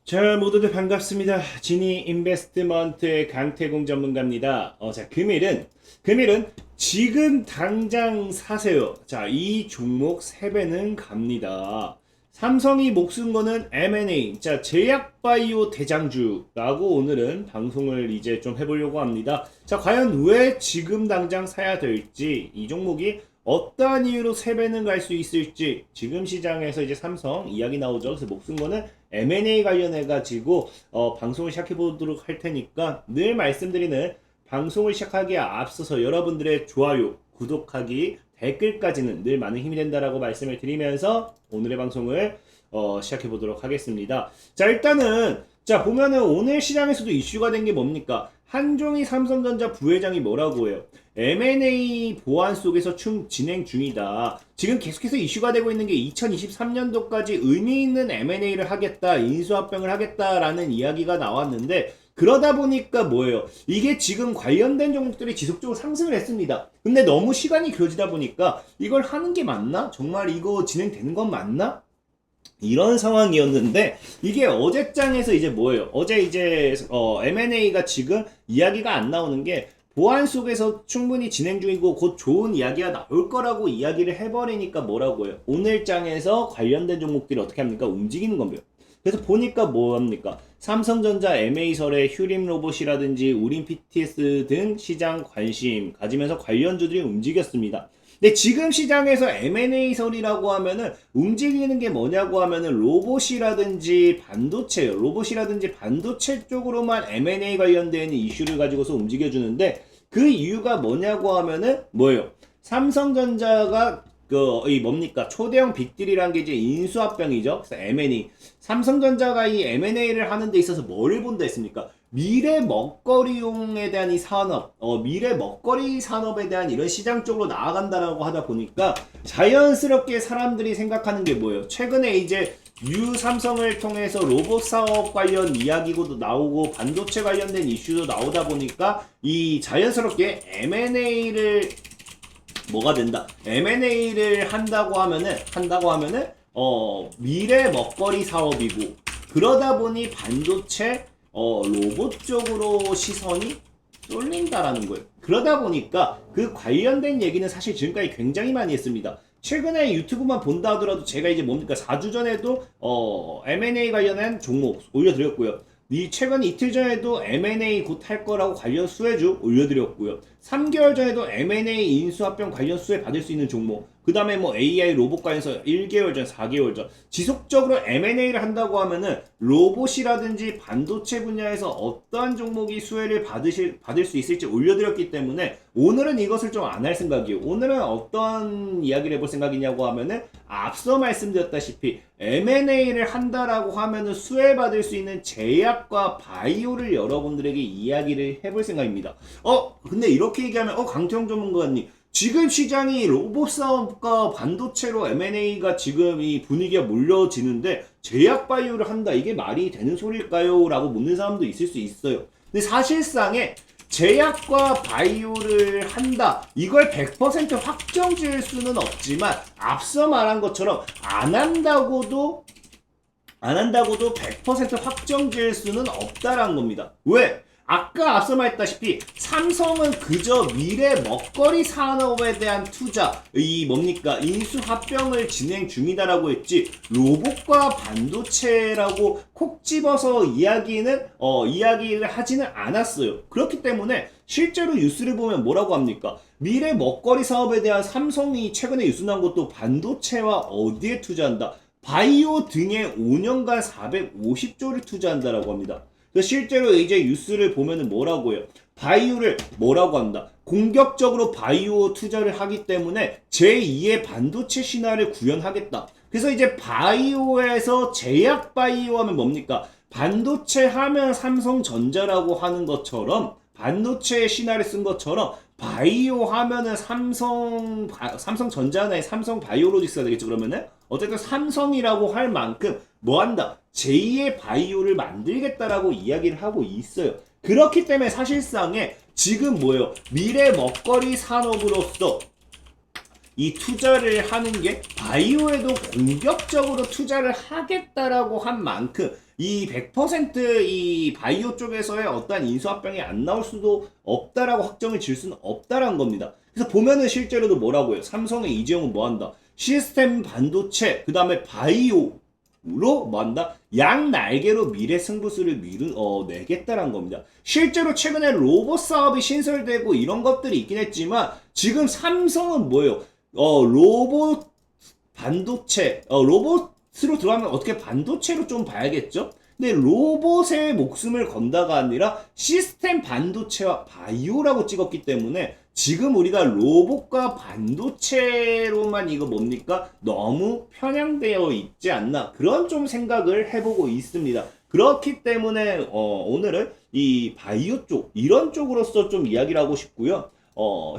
자, 모두들 반갑습니다. 지니 인베스트먼트의 강태공 전문가입니다. 자, 금일은 지금 당장 사세요. 자, 이 종목 3배는 갑니다. 삼성이 목숨 거는 M&A, 자, 제약바이오 대장주라고 오늘은 방송을 이제 좀 해보려고 합니다. 자, 과연 왜 지금 당장 사야 될지, 이 종목이 어떠한 이유로 3배는 갈 수 있을지, 지금 시장에서 이제 삼성 이야기 나오죠. 그래서 목숨 거는 M&A 관련해가지고 방송을 시작해보도록 할 테니까 늘 말씀드리는 방송을 시작하기에 앞서서 여러분들의 좋아요, 구독하기, 댓글까지는 늘 많은 힘이 된다라고 말씀을 드리면서 오늘의 방송을 시작해보도록 하겠습니다. 자, 일단은 자 보면은 오늘 시장에서도 이슈가 된 게 뭡니까? 한종희 삼성전자 부회장이 뭐라고 해요? M&A 보안 속에서 진행 중이다. 지금 계속해서 이슈가 되고 있는 게 2023년도까지 의미 있는 M&A를 하겠다, 인수합병을 하겠다라는 이야기가 나왔는데, 그러다 보니까 뭐예요? 이게 지금 관련된 종목들이 지속적으로 상승을 했습니다. 근데 너무 시간이 길어지다 보니까 이걸 하는 게 맞나? 정말 이거 진행되는 건 맞나? 이런 상황이었는데, 이게 어제장에서 이제 뭐예요? 어제 이제 M&A가 지금 이야기가 안 나오는 게 보안 속에서 충분히 진행 중이고 곧 좋은 이야기가 나올 거라고 이야기를 해버리니까 뭐라고 해요? 오늘장에서 관련된 종목들이 어떻게 합니까? 움직이는 겁니다. 그래서 보니까 뭐합니까? 삼성전자 MA설의 휴림 로봇이라든지 우린 PTS 등 시장 관심 가지면서 관련주들이 움직였습니다. 근데 지금 시장에서 M&A설이라고 하면은 움직이는 게 뭐냐고 하면은 로봇이라든지 반도체요. 로봇이라든지 반도체 쪽으로만 M&A 관련된 이슈를 가지고서 움직여주는데, 그 이유가 뭐냐고 하면은 뭐예요? 삼성전자가 이 뭡니까? 초대형 빅딜이란 게 이제 인수합병이죠. 그래서 M&A. 삼성전자가 이 M&A를 하는 데 있어서 뭐를 본다 했습니까? 미래 먹거리용에 대한 이 산업, 미래 먹거리 산업에 대한 이런 시장 쪽으로 나아간다라고 하다 보니까 자연스럽게 사람들이 생각하는 게 뭐예요? 최근에 이제 삼성을 통해서 로봇 사업 관련 이야기도 나오고 반도체 관련된 이슈도 나오다 보니까 이 자연스럽게 M&A를 뭐가 된다? M&A를 한다고 하면은 미래 먹거리 사업이고, 그러다 보니 반도체 로봇 쪽으로 시선이 쏠린다라는 거예요. 그러다 보니까 그 관련된 얘기는 사실 지금까지 굉장히 많이 했습니다. 최근에 유튜브만 본다 하더라도 제가 이제 뭡니까 4주 전에도 M&A 관련한 종목 올려드렸고요. 이 최근 이틀 전에도 M&A 곧 할 거라고 관련 수혜주 올려드렸고요. 3개월 전에도 M&A 인수합병 관련 수혜 받을 수 있는 종목, 그 다음에 뭐 AI 로봇 관련해서 1개월 전, 4개월 전 지속적으로 M&A를 한다고 하면은 로봇이라든지 반도체 분야에서 어떠한 종목이 수혜를 받을 수 있을지 올려드렸기 때문에 오늘은 이것을 좀 안 할 생각이에요. 오늘은 어떤 이야기를 해볼 생각이냐고 하면은 앞서 말씀드렸다시피 M&A를 한다라고 하면은 수혜받을 수 있는 제약과 바이오를 여러분들에게 이야기를 해볼 생각입니다. 근데 이렇게 얘기하면 강태형 전문가님, 지금 시장이 로봇 사업과 반도체로 M&A가 지금 이 분위기가 몰려지는데 제약 바이오를 한다, 이게 말이 되는 소리일까요? 라고 묻는 사람도 있을 수 있어요. 근데 사실상에 제약과 바이오를 한다, 이걸 100% 확정 지을 수는 없지만 앞서 말한 것처럼 안 한다고도 100% 확정 지을 수는 없다라는 겁니다. 왜? 아까 앞서 말했다시피 삼성은 그저 미래 먹거리 산업에 대한 투자, 이 뭡니까 인수합병을 진행 중이다라고 했지 로봇과 반도체라고 콕 집어서 이야기를 하지는 않았어요. 그렇기 때문에 실제로 뉴스를 보면 뭐라고 합니까? 미래 먹거리 사업에 대한 삼성이 최근에 뉴스 나온 것도 반도체와 어디에 투자한다? 바이오 등에 5년간 450조를 투자한다라고 합니다. 실제로 이제 뉴스를 보면은 뭐라고 해요? 바이오를 뭐라고 한다? 공격적으로 바이오 투자를 하기 때문에 제2의 반도체 신화를 구현하겠다. 그래서 이제 바이오에서 제약 바이오 하면 뭡니까? 반도체 하면 삼성전자라고 하는 것처럼, 반도체의 신화를 쓴 것처럼 바이오 하면은 삼성전자나 삼성 바이오로직스가 되겠죠. 그러면은 어쨌든 삼성이라고 할 만큼 뭐 한다? 제2의 바이오를 만들겠다라고 이야기를 하고 있어요. 그렇기 때문에 사실상에 지금 뭐예요? 미래 먹거리 산업으로서 이 투자를 하는 게 바이오에도 공격적으로 투자를 하겠다라고 한 만큼 이 100%이 바이오 쪽에서의 어떠한 인수합병이 안 나올 수도 없다라고 확정을 지을 수는 없다라는 겁니다. 그래서 보면은 실제로도 뭐라고요? 삼성의 이재용은 뭐 한다? 시스템 반도체, 그 다음에 바이오로 뭐 한다? 양 날개로 미래 승부수를 내겠다라는 겁니다. 실제로 최근에 로봇 사업이 신설되고 이런 것들이 있긴 했지만 지금 삼성은 뭐예요? 로봇 반도체, 로봇으로 들어가면 어떻게 반도체로 좀 봐야겠죠? 근데 로봇의 목숨을 건다가 아니라 시스템 반도체와 바이오라고 찍었기 때문에 지금 우리가 로봇과 반도체로만 이거 뭡니까? 너무 편향되어 있지 않나? 그런 좀 생각을 해보고 있습니다. 그렇기 때문에 오늘은 이 바이오 쪽, 이런 쪽으로서 좀 이야기를 하고 싶고요.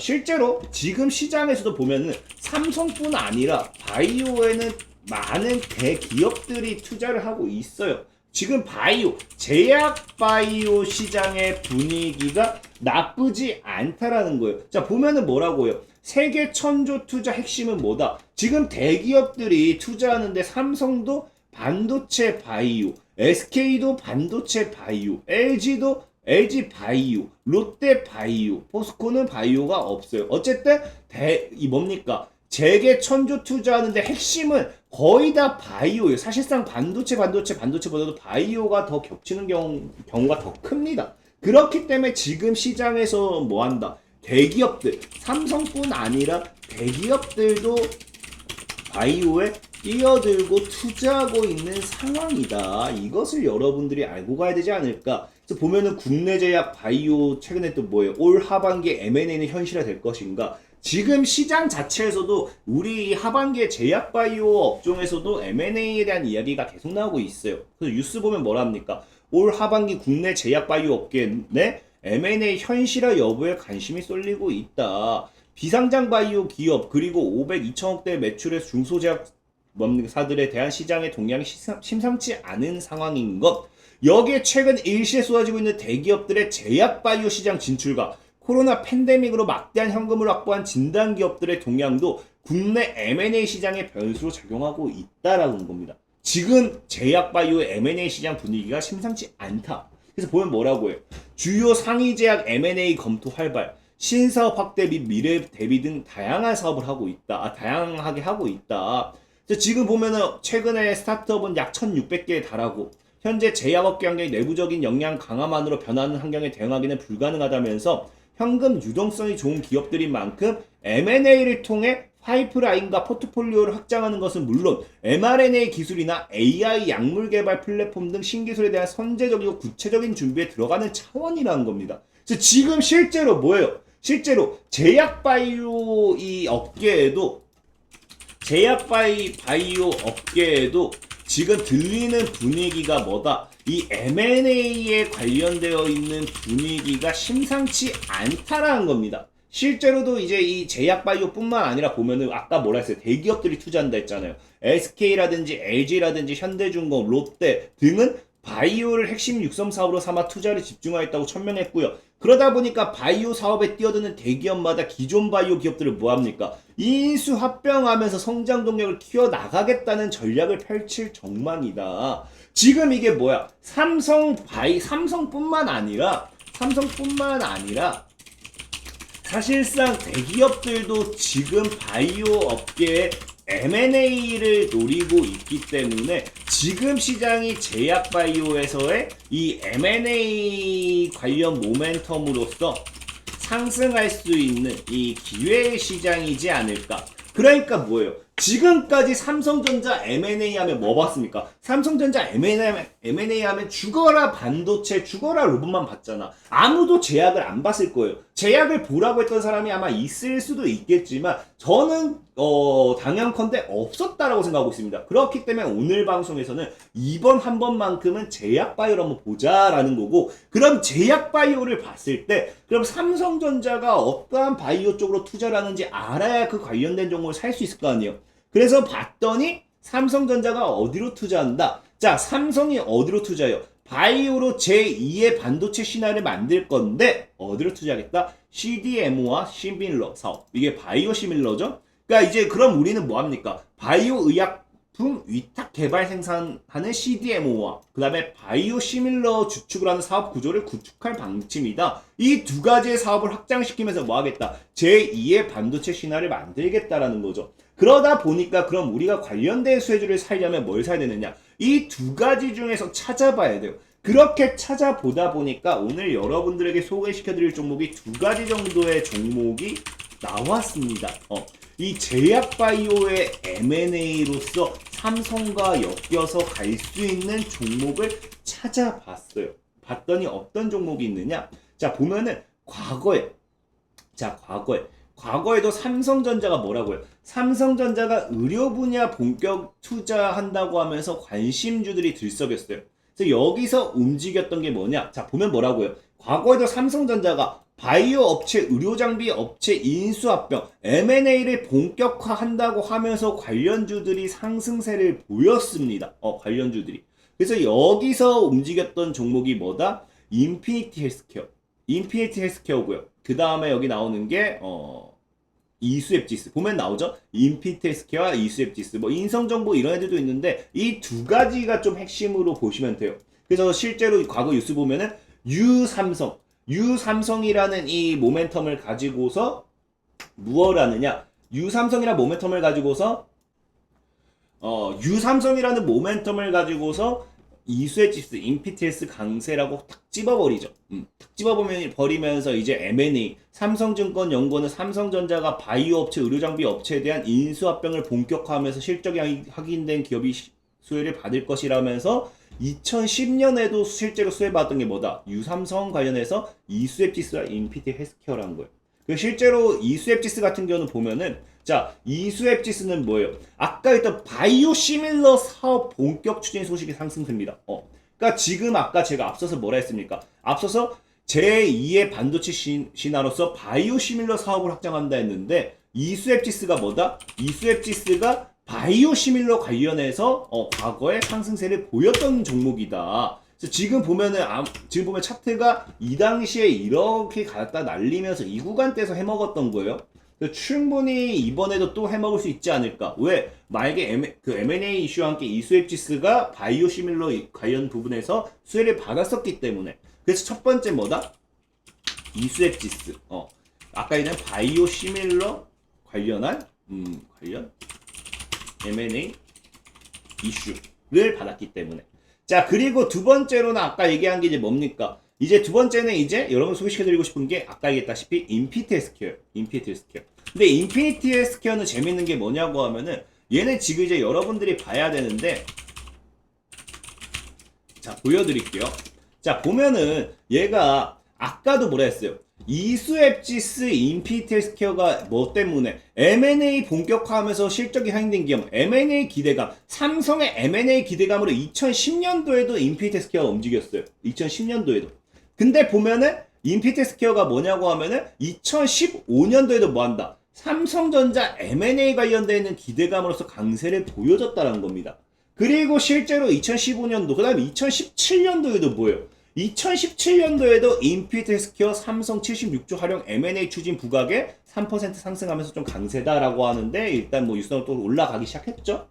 실제로 지금 시장에서도 보면은 삼성뿐 아니라 바이오에는 많은 대기업들이 투자를 하고 있어요. 지금 바이오, 제약 바이오 시장의 분위기가 나쁘지 않다라는 거예요. 자, 보면은 뭐라고요? 세계 천조 투자 핵심은 뭐다? 지금 대기업들이 투자하는데 삼성도 반도체 바이오, SK도 반도체 바이오, LG도 LG 바이오, 롯데 바이오, 포스코는 바이오가 없어요. 어쨌든 이 뭡니까? 재계 천조 투자하는데 핵심은 거의 다 바이오예요. 사실상 반도체보다도 바이오가 더 겹치는 경우가 더 큽니다. 그렇기 때문에 지금 시장에서 뭐 한다? 대기업들, 삼성뿐 아니라 대기업들도 바이오에 뛰어들고 투자하고 있는 상황이다. 이것을 여러분들이 알고 가야 되지 않을까? 그래서 보면은 국내 제약 바이오 최근에 또 뭐예요? 올 하반기에 M&A는 현실화 될 것인가? 지금 시장 자체에서도 우리 하반기에 제약 바이오 업종에서도 M&A에 대한 이야기가 계속 나오고 있어요. 그래서 뉴스 보면 뭐라 합니까? 올 하반기 국내 제약 바이오 업계 내 M&A 현실화 여부에 관심이 쏠리고 있다. 비상장 바이오 기업 그리고 500, 2천억대 매출의 중소제약사들에 대한 시장의 동향이 심상치 않은 상황인 것. 여기에 최근 일시에 쏟아지고 있는 대기업들의 제약 바이오 시장 진출과 코로나 팬데믹으로 막대한 현금을 확보한 진단 기업들의 동향도 국내 M&A 시장의 변수로 작용하고 있다라는 겁니다. 지금 제약 바이오의 M&A 시장 분위기가 심상치 않다. 그래서 보면 뭐라고 해요? 주요 상위 제약 M&A 검토 활발, 신사업 확대 및 미래 대비 등 다양한 사업을 하고 있다. 다양하게 하고 있다. 그래서 지금 보면은 최근에 스타트업은 약 1,600개에 달하고 현재 제약업계 환경의 내부적인 역량 강화만으로 변하는 환경에 대응하기는 불가능하다면서 현금 유동성이 좋은 기업들인 만큼 M&A를 통해 파이프라인과 포트폴리오를 확장하는 것은 물론 mRNA 기술이나 AI 약물 개발 플랫폼 등 신기술에 대한 선제적이고 구체적인 준비에 들어가는 차원이라는 겁니다. 그래서 지금 실제로 뭐예요? 실제로 제약 바이오 업계에도 지금 들리는 분위기가 뭐다? 이 M&A에 관련되어 있는 분위기가 심상치 않다라는 겁니다. 실제로도 이제 이 제약 바이오뿐만 아니라 보면은 아까 뭐라 했어요? 대기업들이 투자한다 했잖아요. SK라든지 LG라든지 현대중공업, 롯데 등은 바이오를 핵심 육성 사업으로 삼아 투자를 집중하였다고 천명했고요. 그러다 보니까 바이오 사업에 뛰어드는 대기업마다 기존 바이오 기업들을 뭐합니까? 인수 합병하면서 성장 동력을 키워나가겠다는 전략을 펼칠 전망이다. 지금 이게 뭐야? 삼성뿐만 아니라 사실상 대기업들도 지금 바이오 업계에 M&A를 노리고 있기 때문에 지금 시장이 제약 바이오에서의 이 M&A 관련 모멘텀으로서 상승할 수 있는 이 기회의 시장이지 않을까. 그러니까 뭐예요? 지금까지 삼성전자 M&A 하면 뭐 봤습니까? 삼성전자 M&A 하면 죽어라 반도체, 죽어라 로봇만 봤잖아. 아무도 제약을 안 봤을 거예요. 제약을 보라고 했던 사람이 아마 있을 수도 있겠지만 저는 당연컨대 없었다라고 생각하고 있습니다. 그렇기 때문에 오늘 방송에서는 이번 한 번만큼은 제약 바이오를 한번 보자라는 거고, 그럼 제약 바이오를 봤을 때 그럼 삼성전자가 어떠한 바이오 쪽으로 투자를 하는지 알아야 그 관련된 종목을 살 수 있을 거 아니에요. 그래서 봤더니 삼성전자가 어디로 투자한다? 자, 삼성이 어디로 투자해요? 바이오로 제2의 반도체 신화를 만들 건데 어디로 투자하겠다? CDMO와 시밀러 사업. 이게 바이오 시밀러죠? 그러니까 이제 그럼 우리는 뭐 합니까? 바이오 의약품 위탁 개발 생산하는 CDMO와 그 다음에 바이오 시밀러 주축을 하는 사업 구조를 구축할 방침이다. 이 두 가지의 사업을 확장시키면서 뭐 하겠다? 제2의 반도체 신화를 만들겠다라는 거죠. 그러다 보니까 그럼 우리가 관련된 수혜주를 살려면 뭘 사야 되느냐? 이 두 가지 중에서 찾아봐야 돼요. 그렇게 찾아보다 보니까 오늘 여러분들에게 소개시켜드릴 종목이 두 가지 정도의 종목이 나왔습니다. 이 제약바이오의 M&A로서 삼성과 엮여서 갈 수 있는 종목을 찾아봤어요. 봤더니 어떤 종목이 있느냐? 자, 보면은 과거에도 삼성전자가 뭐라고요? 삼성전자가 의료 분야 본격 투자한다고 하면서 관심주들이 들썩였어요. 그래서 여기서 움직였던 게 뭐냐? 자, 보면 뭐라고요? 과거에도 삼성전자가 바이오 업체, 의료장비 업체 인수합병, M&A를 본격화한다고 하면서 관련주들이 상승세를 보였습니다. 관련주들이. 그래서 여기서 움직였던 종목이 뭐다? 인피니티 헬스케어고요. 그 다음에 여기 나오는 게 이수앱지스 보면 나오죠. 인피니티 헬스케어와 이수앱지스 뭐 인성정보 이런 애들도 있는데 이 두 가지가 좀 핵심으로 보시면 돼요. 그래서 실제로 과거 뉴스 보면은 유삼성이라는 이 모멘텀을 가지고서 무엇을 하느냐? 유삼성이라는 모멘텀을 가지고서 이수엣지스, 인피티에스 강세라고 탁 집어버리죠. 탁 집어버리면서 이제 M&A, 삼성증권연구원은 삼성전자가 바이오 업체, 의료장비 업체에 대한 인수합병을 본격화하면서 실적이 확인된 기업이 수혜를 받을 것이라면서 2010년에도 실제로 수혜받았던 게 뭐다? 유삼성 관련해서 이수앱지스와 인피티 헬스케어라는 거예요. 실제로 이수앱지스 같은 경우는 보면은 자, 이수앱지스는 뭐예요? 아까 일단 바이오 시밀러 사업 본격 추진 소식이 상승됩니다. 그러니까 지금 아까 제가 앞서서 뭐라 했습니까? 앞서서 제2의 반도체 신화로서 바이오 시밀러 사업을 확장한다 했는데 이수앱지스가 뭐다? 이수앱지스가 바이오 시밀러 관련해서 과거에 상승세를 보였던 종목이다. 그래서 지금 보면 차트가 이 당시에 이렇게 갔다 날리면서 이 구간대에서 해먹었던 거예요. 충분히 이번에도 또 해먹을 수 있지 않을까. 왜? 만약에 M&A 이슈와 함께 이수앱지스가 바이오 시밀러 관련 부분에서 수혜를 받았었기 때문에. 그래서 첫 번째 뭐다? 이수앱지스. 아까 있는 바이오 시밀러 관련 M&A 이슈를 받았기 때문에. 자, 그리고 두 번째로는 아까 얘기한 게 이제 뭡니까? 이제 두 번째는 이제 여러분 소개시켜드리고 싶은 게 아까 얘기했다시피 인피니티 헬스케어. 근데 인피니티 헬스케어는 재밌는 게 뭐냐고 하면은 얘는 지금 이제 여러분들이 봐야 되는데 자, 보여드릴게요. 자, 보면은 얘가 아까도 뭐라 했어요? 이수앱지스 인피니티 헬스케어가 뭐 때문에 M&A 본격화하면서 실적이 향상된 기업 M&A 기대감 삼성의 M&A 기대감으로 2010년도에도 인피니티 헬스케어가 움직였어요. 2010년도에도. 근데 보면은 인피니티 헬스케어가 뭐냐고 하면은 2015년도에도 뭐 한다? 삼성전자 M&A 관련되는 기대감으로서 강세를 보여줬다는 겁니다. 그리고 실제로 2015년도 그 다음에 2017년도에도 뭐예요? 2017년도에도 인피니티 헬스케어 삼성 76조 활용 M&A 추진 부각에 3% 상승하면서 좀 강세다라고 하는데 일단 뭐 유선으로 또 올라가기 시작했죠.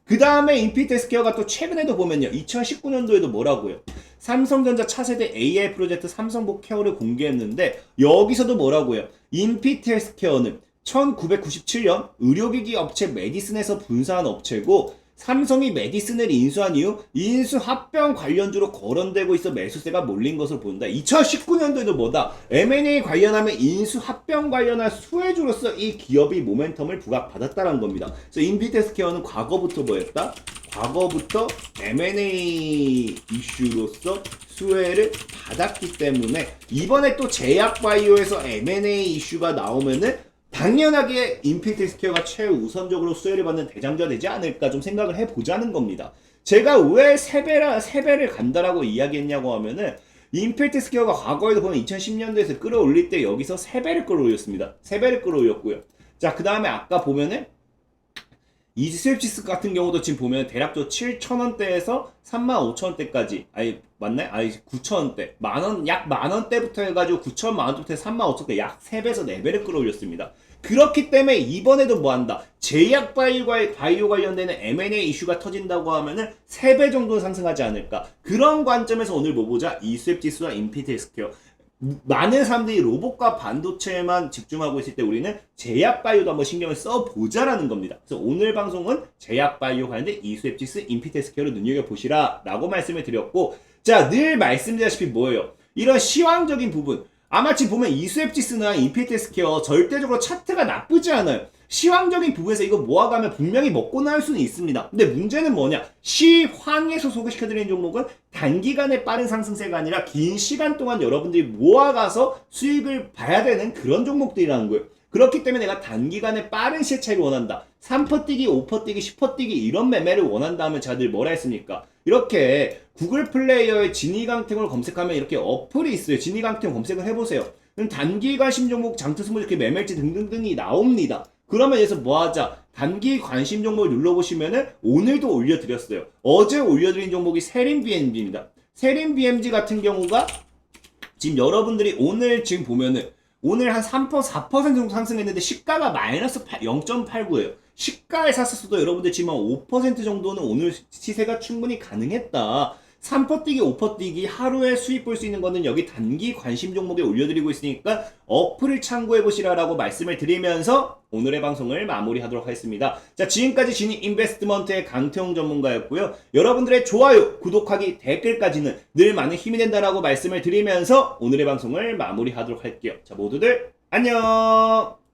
그 다음에 인피니티 헬스케어가 또 최근에도 보면요. 2019년도에도 뭐라고요? 삼성전자 차세대 AI 프로젝트 삼성복 케어를 공개했는데 여기서도 뭐라고요? 인피니티 헬스케어는 1997년 의료기기 업체 메디슨에서 분사한 업체고 삼성이 메디슨을 인수한 이후 인수 합병 관련주로 거론되고 있어 매수세가 몰린 것을 본다. 2019년도에도 뭐다? M&A 관련하면 인수 합병 관련한 수혜주로서 이 기업이 모멘텀을 부각받았다는 겁니다. 그래서 인피니티 헬스케어는 과거부터 뭐였다? 과거부터 M&A 이슈로서 수혜를 받았기 때문에 이번에 또 제약바이오에서 M&A 이슈가 나오면은 당연하게 인피니티 헬스케어가 최우선적으로 수혜를 받는 대장주가 되지 않을까 좀 생각을 해보자는 겁니다. 제가 왜 3배를 간다라고 이야기했냐고 하면은 인피니티 헬스케어가 과거에도 보면 2010년도에서 끌어올릴 때 여기서 3배를 끌어올렸습니다. 3배를 끌어올렸고요. 자, 그 다음에 아까 보면은 이수앱지스 같은 경우도 지금 보면 대략적으로 7,000원대에서 35,000원대까지 아니 맞나요? 아니 9,000원대 약 만원대부터 해가지고 9,000만원대부터 35,000원대 약 3배에서 4배를 끌어올렸습니다. 그렇기 때문에 이번에도 뭐 한다? 제약 바이오 관련되는 M&A 이슈가 터진다고 하면은 3배 정도 상승하지 않을까? 그런 관점에서 오늘 뭐 보자? 이수앱 지수와 인피니트 헬스케어. 많은 사람들이 로봇과 반도체에만 집중하고 있을 때 우리는 제약바이오도 한번 신경을 써보자라는 겁니다. 그래서 오늘 방송은 제약바이오 관련된 이수앱지수, 인피테스케어를 눈여겨보시라 라고 말씀을 드렸고, 자, 늘 말씀드렸다시피 뭐예요? 이런 시황적인 부분, 아마 지금 보면 이수앱지수나 인피테스케어 절대적으로 차트가 나쁘지 않아요. 시황적인 부분에서 이거 모아가면 분명히 먹고 나올 수는 있습니다. 근데 문제는 뭐냐? 시황에서 소개시켜드리는 종목은 단기간에 빠른 상승세가 아니라 긴 시간 동안 여러분들이 모아가서 수익을 봐야 되는 그런 종목들이라는 거예요. 그렇기 때문에 내가 단기간에 빠른 시세 차이를 원한다. 3% 뛰기, 5% 뛰기, 10% 뛰기 이런 매매를 원한다 하면 자들 뭐라 했습니까? 이렇게 구글 플레이어에 진이강템을 검색하면 이렇게 어플이 있어요. 진이강템 검색을 해보세요. 단기간 신종목, 장투스무 이렇게 매매일지 등등등이 나옵니다. 그러면 여기서 뭐 하자? 단기 관심 종목을 눌러보시면은 오늘도 올려드렸어요. 어제 올려드린 종목이 세린 BMG입니다. 세린 BMG 같은 경우가 지금 여러분들이 오늘 지금 보면은 오늘 한 3%, 4% 정도 상승했는데 시가가 마이너스 0.89예요. 시가에 샀었어도 여러분들 지금 한 5% 정도는 오늘 시세가 충분히 가능했다. 3% 뛰기, 5% 뛰기 하루에 수익 볼 수 있는 거는 여기 단기 관심 종목에 올려드리고 있으니까 어플을 참고해보시라라고 말씀을 드리면서 오늘의 방송을 마무리하도록 하겠습니다. 자, 지금까지 지니 인베스트먼트의 강태용 전문가였고요. 여러분들의 좋아요, 구독하기, 댓글까지는 늘 많은 힘이 된다라고 말씀을 드리면서 오늘의 방송을 마무리하도록 할게요. 자, 모두들 안녕!